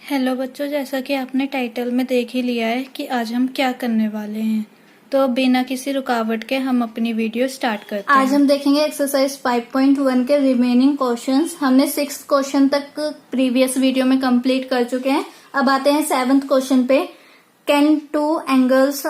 Hello बच्चों, जैसा कि आपने टाइटल में देख ही लिया है कि आज हम क्या करने वाले हैं। तो बिना किसी रुकावट के हम अपनी वीडियो स्टार्ट करते हैं। आज हम देखेंगे एक्सरसाइज 5.1 के रिमेनिंग क्वेश्चंस। हमने 6th क्वेश्चन तक प्रीवियस वीडियो में कंप्लीट कर चुके हैं। अब आते हैं 7th क्वेश्चन पे। Can two angles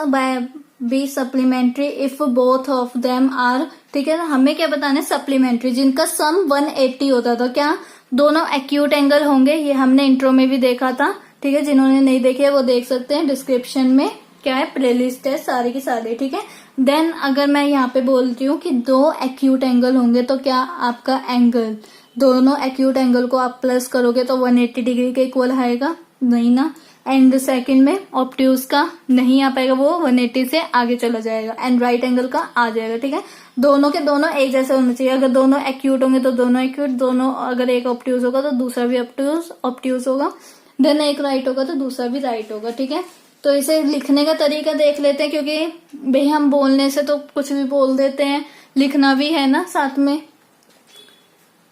be supplementary if both of them are. ठीक है, हमें क्या बताना है? सप्लीमेंट्री, जिनका सम 180 होता था। क्या दोनों एक्यूट एंगल होंगे? ये हमने इंट्रो में भी देखा था। ठीक है, जिन्होंने नहीं देखे है वो देख सकते हैं, डिस्क्रिप्शन में क्या है, प्लेलिस्ट है सारी की सारी। ठीक है, देन अगर मैं यहाँ पे बोलती हूँ कि दो एक्यूट एंगल होंगे तो क्या आपका एंगल, दोनों एक्यूट एंगल को आप प्लस करोगे तो 180 डिग्री के इक्वल आएगा? नहीं ना। एंड सेकंड में ऑब्ट्यूज का नहीं आ पाएगा, वो 180 से आगे चला जाएगा। एंड राइट एंगल का आ जाएगा। ठीक है, दोनों के दोनों एक जैसे होने चाहिए। अगर दोनों एक्यूट होंगे तो दोनों एक्यूट, दोनों अगर एक ऑब्ट्यूज होगा तो दूसरा भी ऑब्ट्यूज होगा। देन एक राइट होगा तो दूसरा भी राइट होगा। ठीक है, तो इसे लिखने का तरीका देख लेते हैं, क्योंकि भाई हम बोलने से तो कुछ भी बोल देते हैं, लिखना भी है ना साथ में।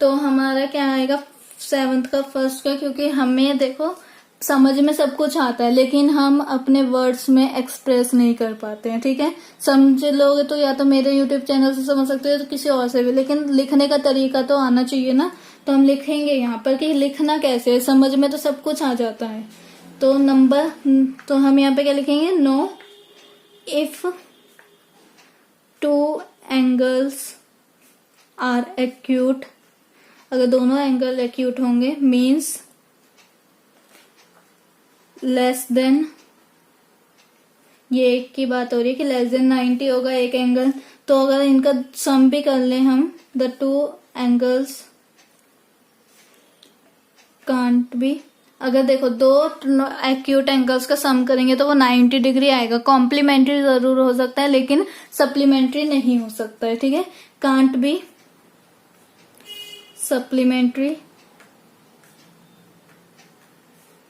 तो हमारा क्या आएगा 7th का फर्स्ट का, क्योंकि हमें देखो समझ में सब कुछ आता है लेकिन हम अपने वर्ड्स में एक्सप्रेस नहीं कर पाते हैं। ठीक है, समझ लोगे तो या तो मेरे यूट्यूब चैनल से समझ सकते हो तो किसी और से भी, लेकिन लिखने का तरीका तो आना चाहिए ना। तो हम लिखेंगे यहाँ पर कि लिखना कैसे है, समझ में तो सब कुछ आ जाता है। तो तो हम यहाँ पे क्या लिखेंगे? No if two angles are acute, अगर दोनों एंगल एक्यूट होंगे मीन्स लेस देन, ये एक की बात हो रही है कि लेस देन 90 होगा एक एंगल। तो अगर इनका सम भी कर लें हम, the two angles can't B, अगर देखो दो एक्यूट एंगल्स का सम करेंगे तो वो 90 डिग्री आएगा। कॉम्प्लीमेंट्री जरूर हो सकता है लेकिन सप्लीमेंट्री नहीं हो सकता है। ठीक है, can't be supplementary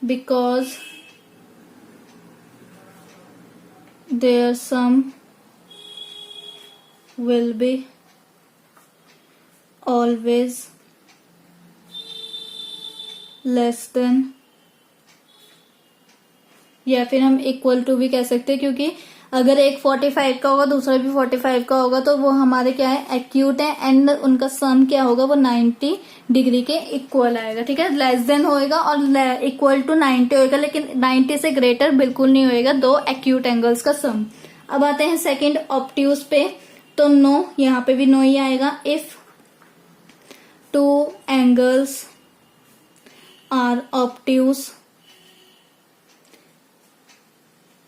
because their sum will be always less than, या फिर हम इक्वल टू भी कह सकते हैं, क्योंकि अगर एक 45 का होगा दूसरा भी 45 का होगा तो वो हमारे क्या है, एक्यूट है। एंड उनका सम क्या होगा, वो 90 डिग्री के इक्वल आएगा। ठीक है, लेस देन होएगा और इक्वल टू 90 होएगा, लेकिन 90 से ग्रेटर बिल्कुल नहीं होएगा दो एक्यूट एंगल्स का सम। अब आते हैं सेकंड ऑब्ट्यूज पे। तो नो, यहाँ पे भी नो ही आएगा। If two angles are obtuse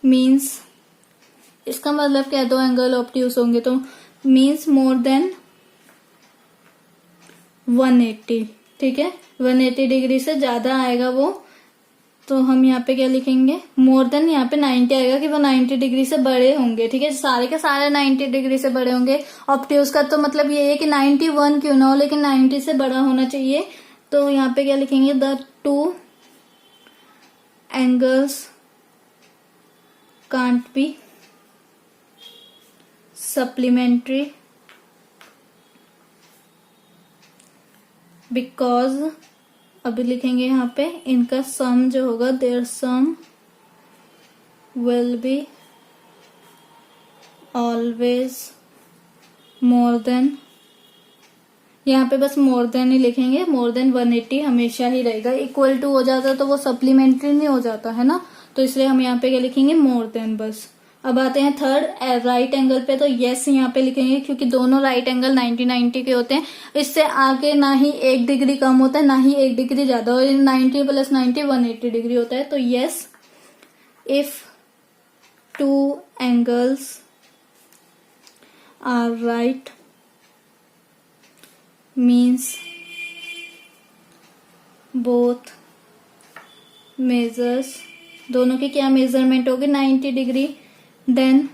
means, इसका मतलब क्या है, दो एंगल ऑब्ट्यूज होंगे तो मीन्स मोर देन 180। ठीक है, 180 डिग्री से ज्यादा आएगा वो। तो हम यहाँ पे क्या लिखेंगे? मोर देन, यहाँ पे 90 आएगा कि वो 90 डिग्री से बड़े होंगे। ठीक है, सारे के सारे 90 डिग्री से बड़े होंगे। ऑब्ट्यूज का तो मतलब ये है कि 91 क्यों ना हो लेकिन 90 से बड़ा होना चाहिए। तो यहाँ पे क्या लिखेंगे? The two angles can't be supplementary because, अभी लिखेंगे यहाँ पे इनका सम जो होगा, there sum will be always more than, यहाँ पे बस मोर देन ही लिखेंगे, मोर देन 180 हमेशा ही रहेगा। इक्वल टू हो जाता तो वो सप्लीमेंट्री नहीं हो जाता है ना, तो इसलिए हम यहाँ पे क्या लिखेंगे? मोर देन बस। अब आते हैं थर्ड राइट एंगल पे। तो यस यहाँ पे लिखेंगे क्योंकि दोनों राइट एंगल 90 के होते हैं। इससे आगे ना ही 1 डिग्री कम होता है ना ही 1 डिग्री ज्यादा, और 90 + 90 180 डिग्री होता है। तो yes if two angles are right means both measures, दोनों की क्या मेजरमेंट होगी? 90 degree. Then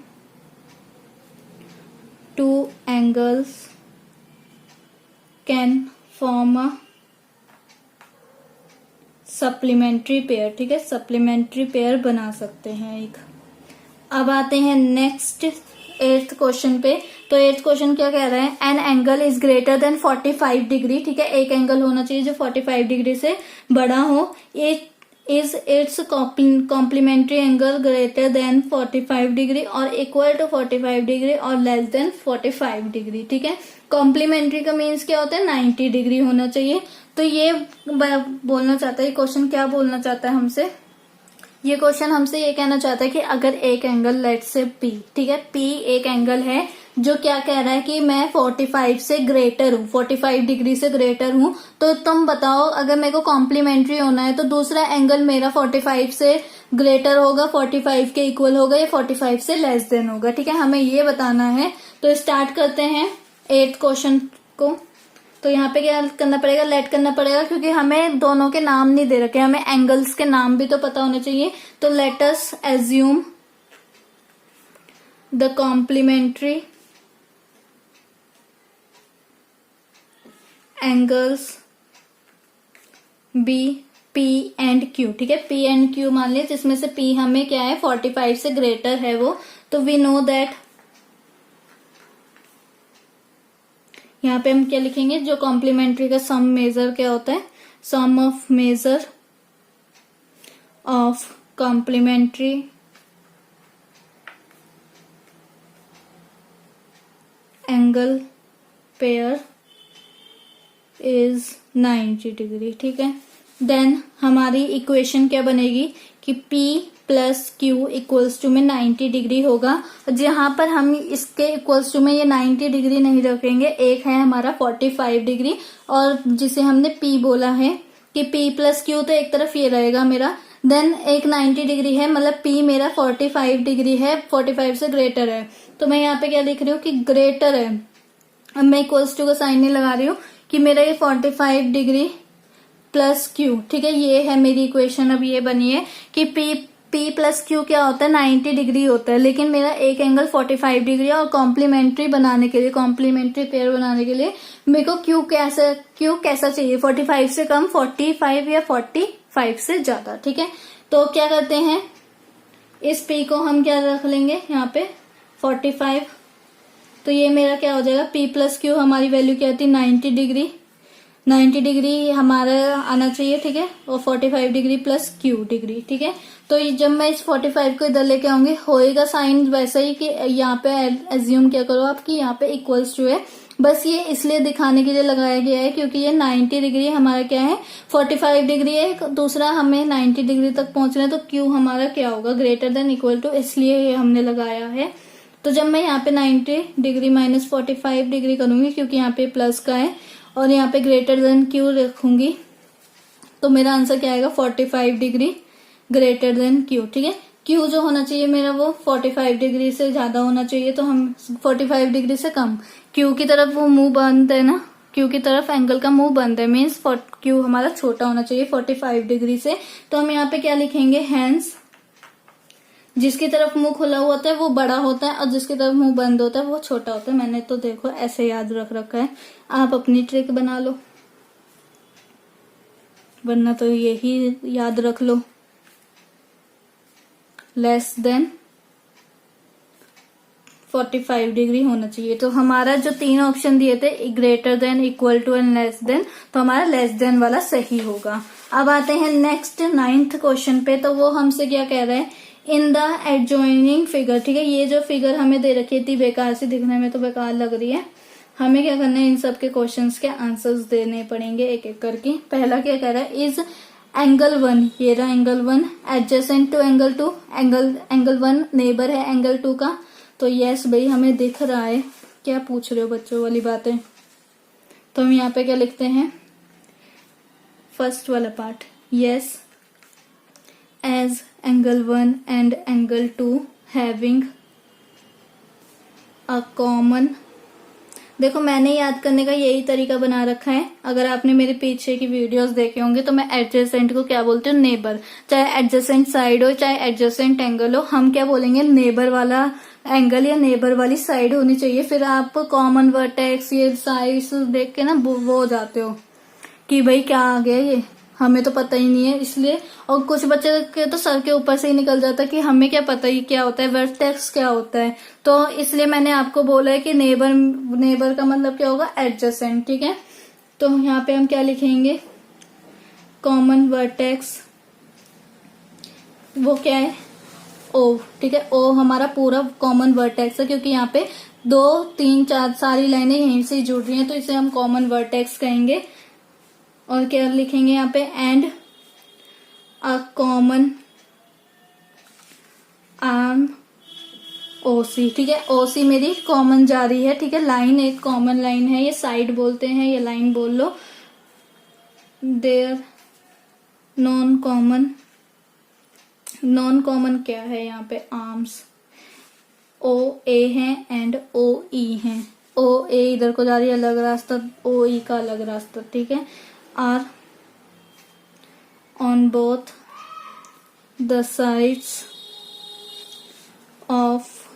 two angles can form a supplementary pair. ठीक है, सप्लीमेंट्री पेयर बना सकते हैं एक। अब आते हैं नेक्स्ट 8th क्वेश्चन पे। तो 8th क्वेश्चन क्या कह रहा है? An angle is greater than 45 degree. ठीक है, एक एंगल होना चाहिए जो 45 डिग्री से बड़ा हो। Is its complementary angle greater than 45 degree और इक्वल टू 45 डिग्री और लेस देन 45 डिग्री। ठीक है, कॉम्प्लीमेंट्री का मीन्स क्या होता है, 90 डिग्री होना चाहिए। तो ये बोलना चाहता है, क्वेश्चन क्या बोलना चाहता है हमसे, ये क्वेश्चन हमसे ये कहना चाहता है कि अगर एक एंगल लेट से P, ठीक है, P एक एंगल है जो क्या कह रहा है कि मैं 45 से ग्रेटर हूँ, 45 डिग्री से ग्रेटर हूँ, तो तुम बताओ अगर मेरे को कॉम्प्लीमेंट्री होना है तो दूसरा एंगल मेरा 45 से ग्रेटर होगा, 45 के इक्वल होगा या 45 से लेस देन होगा। ठीक है, हमें ये बताना है। तो स्टार्ट करते हैं 8th क्वेश्चन को। तो यहाँ पे क्या करना पड़ेगा, लेट करना पड़ेगा, क्योंकि हमें दोनों के नाम नहीं दे रखे, हमें एंगल्स के नाम भी तो पता होने चाहिए। तो let us assume the complementary angles be P and Q। ठीक है, P एंड Q मान लिया, जिसमें से P हमें क्या है 45 से ग्रेटर है वो। तो वी नो दैट, यहाँ पे हम क्या लिखेंगे, जो कॉम्प्लीमेंट्री का सम मेजर क्या होता है, sum of measure of complementary angle pair is 90 degree. ठीक है, देन हमारी इक्वेशन क्या बनेगी कि P plus Q equals to में 90 डिग्री होगा। जहां पर हम इसके इक्वल्स टू में ये 90 डिग्री नहीं रखेंगे, एक है हमारा 45 डिग्री और जिसे हमने P बोला है कि P प्लस Q, तो एक तरफ ये रहेगा मेरा, देन एक 90 डिग्री है, मतलब P मेरा 45 डिग्री है, 45 से ग्रेटर है। तो मैं यहाँ पे क्या लिख रही हूँ कि ग्रेटर है, अब मैं इक्वल्स टू का साइन नहीं लगा रही हूँ, कि मेरा ये 45 डिग्री प्लस Q। ठीक है, ये है मेरी इक्वेशन। अब ये बनी है कि P प्लस Q क्या होता है, 90 डिग्री होता है, लेकिन मेरा एक एंगल 45 डिग्री है और कॉम्प्लीमेंट्री बनाने के लिए, कॉम्प्लीमेंट्री पेयर बनाने के लिए मेरे को Q कैसा चाहिए, 45 से कम, 45 या 45 से ज्यादा। ठीक है, तो क्या करते हैं, इस P को हम क्या रख लेंगे यहाँ पे 45। तो ये मेरा क्या हो जाएगा, P प्लस Q हमारी वैल्यू क्या थी 90 डिग्री, 90 डिग्री हमारा आना चाहिए। ठीक है, और 45 डिग्री प्लस Q डिग्री। ठीक है, तो जब मैं इस 45 को इधर लेके आऊंगी, होएगा साइन वैसा ही कि यहाँ पे एज्यूम क्या करो आप कि यहाँ पे इक्वल्स टू है, बस ये इसलिए दिखाने के लिए लगाया गया है क्योंकि ये 90 डिग्री हमारा क्या है 45 डिग्री है, दूसरा हमें 90 डिग्री तक पहुंचना है, तो Q हमारा क्या होगा, ग्रेटर देन इक्वल टू, इसलिए ये हमने लगाया है। तो जब मैं यहाँ पे 90 डिग्री माइनस 45 डिग्री करूंगी, क्योंकि यहाँ पे प्लस का है और यहाँ पे ग्रेटर देन Q रखूंगी, तो मेरा आंसर क्या आएगा 45 डिग्री ग्रेटर देन Q। ठीक है, Q जो होना चाहिए मेरा वो 45 डिग्री से ज्यादा होना चाहिए, तो हम 45 डिग्री से कम, Q की तरफ वो मुंह बंद है ना, Q की तरफ एंगल का मुंह बंद है, मीन्स Q हमारा छोटा होना चाहिए 45 डिग्री से। तो हम यहाँ पे क्या लिखेंगे, हैंस जिसकी तरफ मुंह खुला हुआ होता है वो बड़ा होता है और जिसकी तरफ मुंह बंद होता है वो छोटा होता है। मैंने तो देखो ऐसे याद रख रखा है, आप अपनी ट्रिक बना लो, वरना तो यही याद रख लो, लेस देन 45 डिग्री होना चाहिए। तो हमारा जो 3 ऑप्शन दिए थे, greater than, equal to and less than, तो हमारा लेस देन वाला सही होगा। अब आते हैं नेक्स्ट 9th क्वेश्चन पे। तो वो हमसे क्या कह रहा है, इन द एडजॉइनिंग फिगर। ठीक है, ये जो फिगर हमें दे रखी थी, बेकार सी दिखने में तो बेकार लग रही है, हमें क्या करना है, इन सब के क्वेश्चंस के आंसर्स देने पड़ेंगे एक एक करके। पहला क्या कह रहा है, इज एंगल 1, ये रहा angle 1, adjacent to angle 2, angle 1 neighbour है एंगल 2 का। तो यस भाई हमें दिख रहा है, क्या पूछ रहे हो बच्चों वाली बातें। तो हम यहाँ पे क्या लिखते हैं, फर्स्ट वाला part, yes as angle 1 and angle 2 having a common. देखो मैंने याद करने का यही तरीका बना रखा है, अगर आपने मेरे पीछे की वीडियोस देखे होंगे तो मैं एडजेसेंट को क्या बोलती हूँ, नेबर। चाहे एडजेसेंट साइड हो चाहे एडजेसेंट एंगल हो, हम क्या बोलेंगे, नेबर वाला एंगल या नेबर वाली साइड होनी चाहिए। फिर आप कॉमन वर्टेक्स ये साइड्स देख के ना वो हो जाते हो कि भाई क्या आ गया ये, हमें तो पता ही नहीं है, इसलिए। और कुछ बच्चे के तो सर के ऊपर से ही निकल जाता है कि हमें क्या पता ही क्या होता है, वर्टेक्स क्या होता है। तो इसलिए मैंने आपको बोला है कि नेबर का मतलब क्या होगा, एडजेसेंट। ठीक है, तो यहाँ पे हम क्या लिखेंगे, कॉमन वर्टेक्स वो क्या है, ओ, ठीक है। ओ हमारा पूरा कॉमन वर्टेक्स है, क्योंकि यहाँ पे 2 3 4 सारी लाइनें यहीं से जुड़ रही हैं, तो इसे हम कॉमन वर्टेक्स कहेंगे। और क्या लिखेंगे यहाँ पे, एंड अ कॉमन आर्म ओसी, ठीक है। ओसी मेरी कॉमन जा रही है, ठीक है। लाइन एक कॉमन लाइन है, ये साइड बोलते हैं, ये लाइन बोल लो। देयर नॉन कॉमन क्या है यहाँ पे, आर्म्स, ओ ए है एंड ओ ई है। ओ ए इधर को जा रही है अलग रास्ता, ओ ई का अलग रास्ता, ठीक है। Are on both the sides of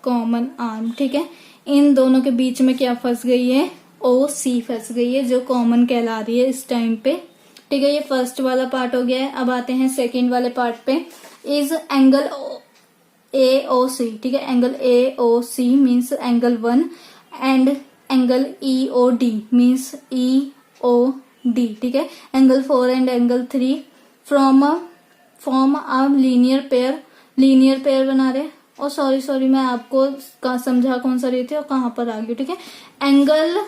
common arm, ठीक है। इन दोनों के बीच में क्या फंस गई है, ओ सी फंस गई है, जो कॉमन कहला रही है इस टाइम पे, ठीक है। ये फर्स्ट वाला पार्ट हो गया है। अब आते हैं सेकंड वाले पार्ट पे। Is angle A O C, ठीक है। Angle A O C means angle 1 and angle E O D means E O D, ठीक है। Angle 4 and angle 3 form a linear pair बना रहे। और सॉरी मैं आपको समझा कौन सा रही थी और कहां पर आ गई, ठीक है। एंगल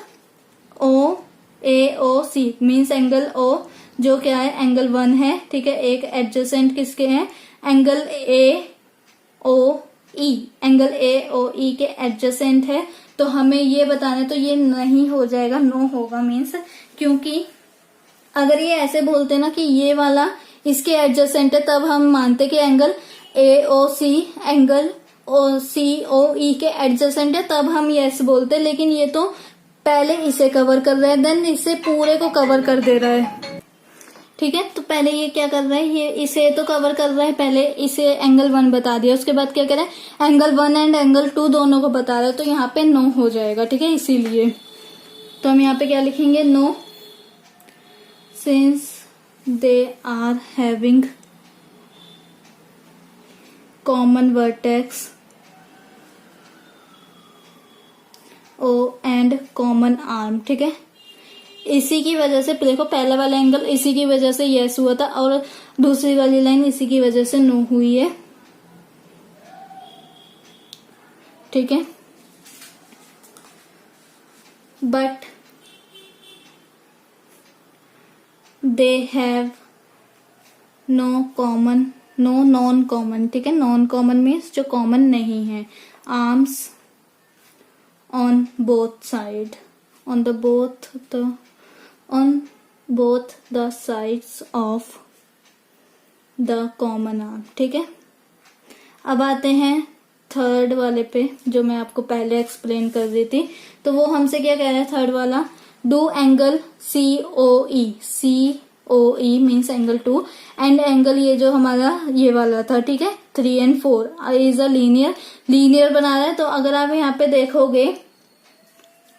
ओ ए O C means angle O जो क्या है, एंगल 1 है, ठीक है। एक एडजेसेंट किसके हैं, angle A O E, angle A ओ ई के एडजेसेंट है। तो हमें ये बताना है, तो ये नहीं हो जाएगा, नो होगा मीन्स, क्योंकि अगर ये ऐसे बोलते ना कि ये वाला इसके एडजेसेंट है, तब हम मानते कि angle A O C angle O सी ओ ई के एडजेसेंट है, तब हम यस बोलते। लेकिन ये तो पहले इसे कवर कर रहा है, देन इसे पूरे को कवर कर दे रहा है, ठीक है। तो पहले ये क्या कर रहा है, ये इसे तो कवर कर रहा है, पहले इसे एंगल 1 बता दिया, उसके बाद क्या कर रहा है, एंगल 1 एंड एंगल 2 दोनों को बता रहा है, तो यहाँ पे नो हो जाएगा, ठीक है। इसीलिए तो हम यहाँ पे क्या लिखेंगे, no since they are having common vertex O and common arm, ठीक है। इसी की वजह से देखो, पहला वाला एंगल इसी की वजह से यस हुआ था और दूसरी वाली लाइन इसी की वजह से नो हुई है, ठीक है। But they have no non common, ठीक है। नॉन कॉमन मीन्स जो कॉमन नहीं है, arms on both side, on both the sides of the common arm, ठीक है। अब आते हैं थर्ड वाले पे, जो मैं आपको पहले एक्सप्लेन कर दी थी। तो वो हमसे क्या कह रहा है, थर्ड वाला, do angle COE means angle 2 and angle ये जो हमारा ये वाला था, ठीक है, 3 and 4 इज अ लीनियर बना रहा है। तो अगर आप यहाँ पे देखोगे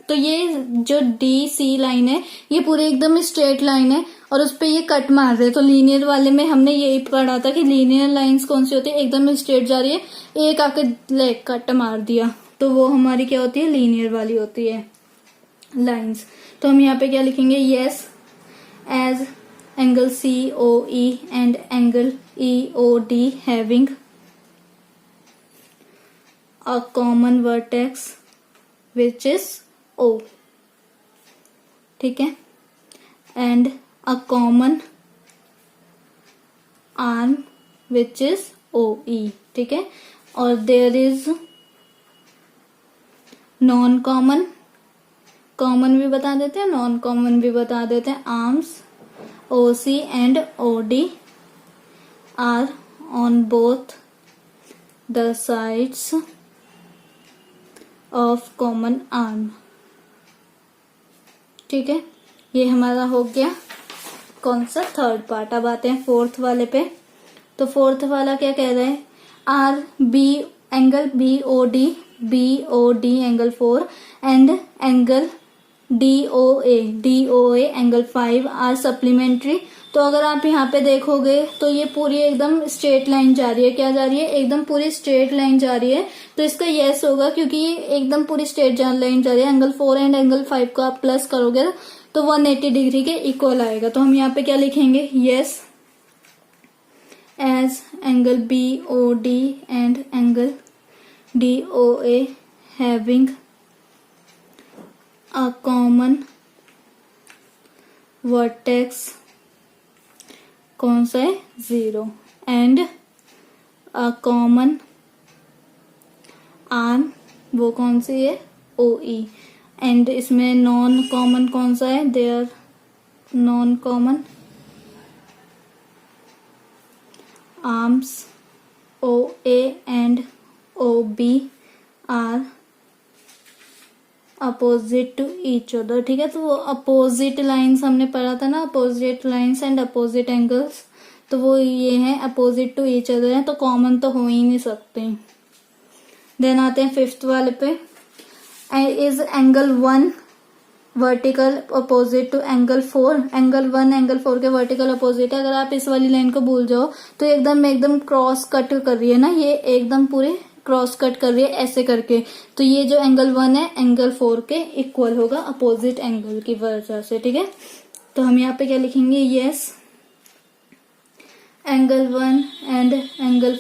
तो ये जो DC लाइन है ये पूरी एकदम स्ट्रेट लाइन है और उस पे ये कट मार रहे हैं। तो लीनियर वाले में हमने यही पढ़ा था कि लीनियर लाइंस कौन सी होती है, एकदम स्ट्रेट जा रही है, एक आके लेग कट मार दिया, तो वो हमारी क्या होती है, लीनियर वाली होती है लाइंस। तो हम यहाँ पे क्या लिखेंगे, yes as angle COE and angle EOD having a common vertex which is O, ठीक है, and a common arm which is OE, ठीक है। और देयर इज नॉन कॉमन भी बता देते हैं, नॉन कॉमन भी बता देते हैं, arms OC and OD are on both the sides of common arm, ठीक है। ये हमारा हो गया कौन सा, थर्ड पार्ट। अब आते हैं फोर्थ वाले पे। तो फोर्थ वाला क्या कह रहा है, angle BOD angle 4 and angle DOA angle 5 are supplementary. तो अगर आप यहाँ पे देखोगे तो ये पूरी एकदम स्ट्रेट लाइन जा रही है, क्या जा रही है, एकदम पूरी स्ट्रेट लाइन जा रही है। तो इसका यस होगा, क्योंकि ये एकदम पूरी स्ट्रेट लाइन जा रही है। एंगल 4 एंड एंगल 5 को आप प्लस करोगे तो 180 डिग्री के इक्वल आएगा। तो हम यहाँ पे क्या लिखेंगे, yes as angle BOD and angle DOA having a common vertex कौन सा है 0 and a common arm वो कौन सी है OE and इसमें नॉन कॉमन कौन सा है there non common arms OA and OB are opposite to each other. ठीक है, तो वो अपोजिट लाइंस हमने पढ़ा था ना, opposite lines and opposite angles, तो वो ये है अपोजिट टू ईच अदर है, तो कॉमन तो हो ही नहीं सकते। देन आते हैं फिफ्थ वाले पे, is angle 1 vertical opposite to angle 4। Angle 1 angle 4 के वर्टिकल अपोजिट है। अगर आप इस वाली लाइन को भूल जाओ तो एकदम क्रॉस कट कर रही है ना, ये एकदम पूरे क्रॉस कट कर रही है ऐसे करके, तो ये जो एंगल 1 है एंगल 4 के इक्वल होगा अपोजिट एंगल की वजह से। ठीक है, तो हम यहाँ पे क्या लिखेंगे, yes angle 1 and angle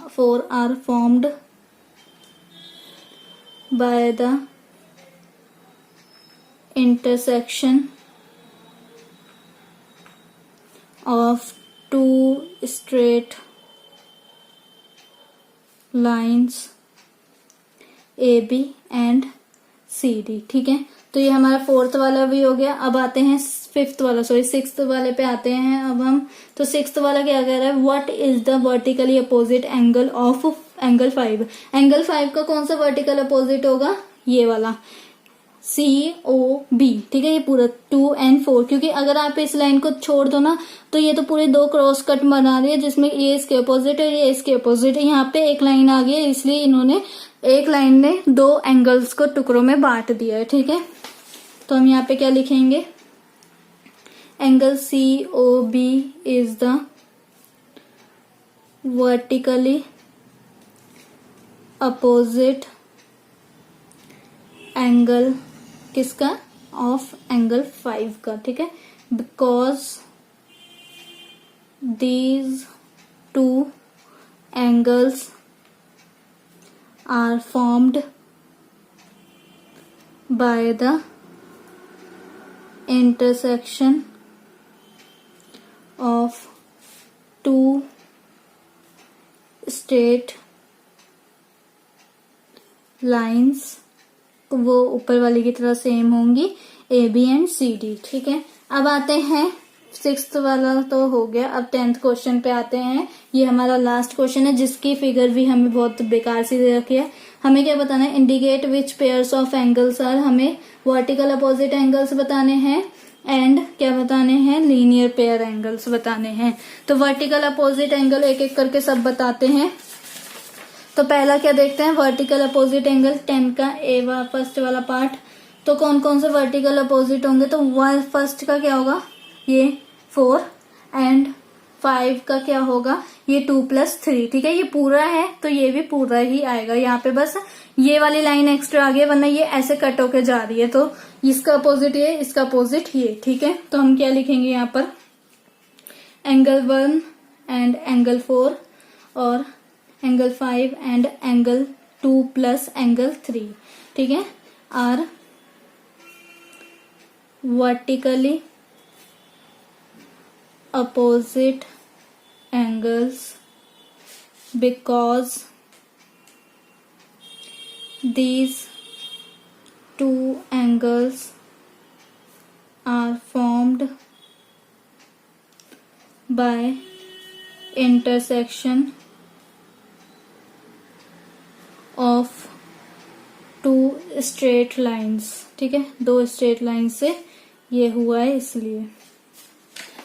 4 are formed by the intersection of two straight lines AB and CD। ठीक है, तो ये हमारा फोर्थ वाला भी हो गया। अब आते हैं सिक्स्थ वाले पे आते हैं अब हम। तो सिक्स्थ वाला क्या कह रहा है, what is the vertically opposite angle of angle 5। Angle 5 का कौन सा वर्टिकल अपोजिट होगा, ये वाला COB। ठीक है, ये पूरा 2 and 4, क्योंकि अगर आप इस लाइन को छोड़ दो ना तो ये तो पूरे 2 क्रॉस कट बना रही है, जिसमें ये इसके अपोजिट है, ये इसके अपोजिट है। यहाँ पे एक लाइन आ गई है, इसलिए इन्होंने एक लाइन ने 2 एंगल्स को टुकड़ों में बांट दिया है। ठीक है, तो हम यहाँ पे क्या लिखेंगे, angle COB is the vertically opposite angle किसका, ऑफ एंगल 5 का। ठीक है, because these 2 angles are formed by the intersection of 2 straight lines, वो ऊपर वाली की तरह सेम होंगी AB एंड CD। ठीक है, अब आते हैं सिक्स्थ वाला तो हो गया, अब 10th क्वेश्चन पे आते हैं। ये हमारा लास्ट क्वेश्चन है, जिसकी फिगर भी हमें बहुत बेकार सी दे रखी है। हमें क्या बताना है, indicate which pairs of angles are, हमें वर्टिकल अपोजिट एंगल्स बताने हैं एंड क्या बताने हैं, लीनियर पेयर एंगल्स बताने हैं। तो वर्टिकल अपोजिट एंगल एक एक करके सब बताते हैं। तो पहला क्या देखते हैं, वर्टिकल अपोजिट एंगल 10 का फर्स्ट वाला पार्ट। तो कौन कौन से वर्टिकल अपोजिट होंगे, तो फर्स्ट का क्या होगा, ये 4 एंड 5 का क्या होगा, ये 2 + 3। ठीक है, ये पूरा है तो ये भी पूरा ही आएगा। यहाँ पे बस ये वाली लाइन एक्स्ट्रा आ गई, वरना ये ऐसे कट होके जा रही है, तो इसका अपोजिट ये, इसका अपोजिट ये। ठीक है, तो हम क्या लिखेंगे यहाँ पर, एंगल 1 एंड एंगल 4 और एंगल 5 एंड एंगल 2 + एंगल 3। ठीक है, are vertically opposite angles because these 2 angles are formed by intersection of 2 straight lines। ठीक है, 2 स्ट्रेट लाइन से ये हुआ है इसलिए।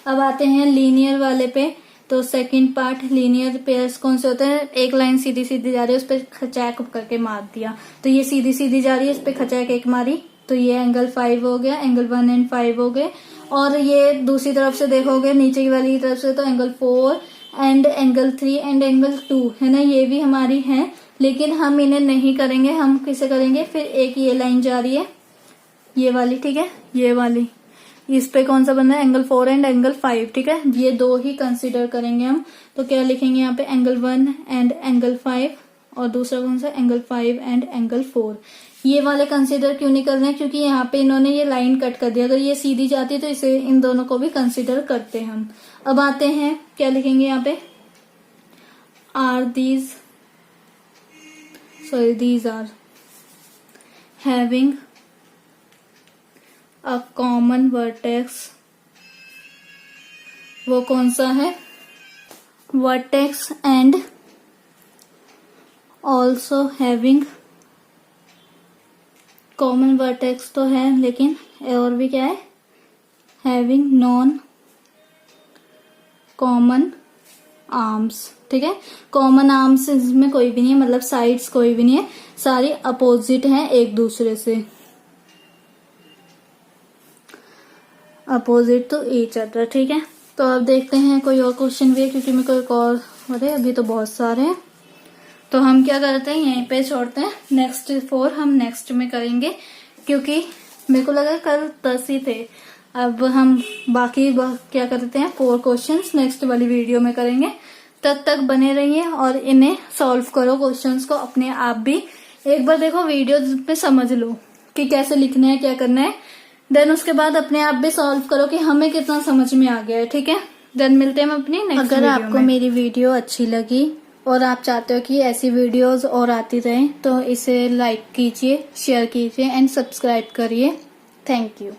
अब आते हैं लीनियर वाले पे। तो सेकंड पार्ट, लीनियर पेयर्स कौन से होते हैं, एक लाइन सीधी सीधी जा रही है, उस पर खचैक करके मार दिया, तो ये सीधी सीधी जा रही है, इस पे खचैक एक मारी, तो ये एंगल 5 हो गया, एंगल 1 एंड 5 हो गए। और ये दूसरी तरफ से देखोगे नीचे वाली तरफ से, तो angle 4 and angle 3 and angle 2 है ना, ये भी हमारी है, लेकिन हम इन्हें नहीं करेंगे। हम किसे करेंगे, फिर एक ये लाइन जा रही है ये वाली, ठीक है, ये वाली, इस पे कौन सा बन रहा है, एंगल 4 एंड एंगल 5, ठीक है। ये दो ही कंसीडर करेंगे हम। तो क्या लिखेंगे यहाँ पे, एंगल 1 एंड एंगल 5, और दूसरा कौन सा, एंगल 5 एंड एंगल 4। ये वाले कंसीडर क्यों नहीं कर रहे हैं, क्योंकि यहाँ पे इन्होंने ये लाइन कट कर दिया। अगर ये सीधी जाती तो इसे, इन दोनों को भी कंसीडर करते हम। अब आते हैं, क्या लिखेंगे यहाँ पे, these are having a common vertex। वो कौन सा है, vertex and also having common vertex तो है, लेकिन और भी क्या है, हैविंग नॉन कॉमन आर्म्स, ठीक है। कॉमन आर्म्स इसमें कोई भी नहीं है, मतलब साइड्स कोई भी नहीं है, सारी अपोजिट हैं एक दूसरे से, अपोजिट टू ईच अदर, ठीक है। तो अब देखते हैं कोई और क्वेश्चन भी है, क्योंकि मेरे को एक और, अरे अभी तो बहुत सारे हैं। तो हम क्या करते हैं, यहीं पे छोड़ते हैं। नेक्स्ट 4 हम नेक्स्ट में करेंगे, क्योंकि मेरे को लगा कल 10 ही थे। अब हम बाकी क्या करते हैं, 4 क्वेश्चंस नेक्स्ट वाली वीडियो में करेंगे। तब तक बने रहिए और इन्हें सॉल्व करो क्वेश्चंस को अपने आप भी। एक बार देखो वीडियो पे समझ लो कि कैसे लिखना है, क्या करना है, देन उसके बाद अपने आप भी सॉल्व करो कि हमें कितना समझ में आ गया है, ठीक है। देन मिलते हैं हम अपनी नेक्स्ट वीडियो में। अगर आपको मेरी वीडियो अच्छी लगी और आप चाहते हो कि ऐसी वीडियोस और आती रहें, तो इसे लाइक कीजिए, शेयर कीजिए एंड सब्सक्राइब करिए। Thank you.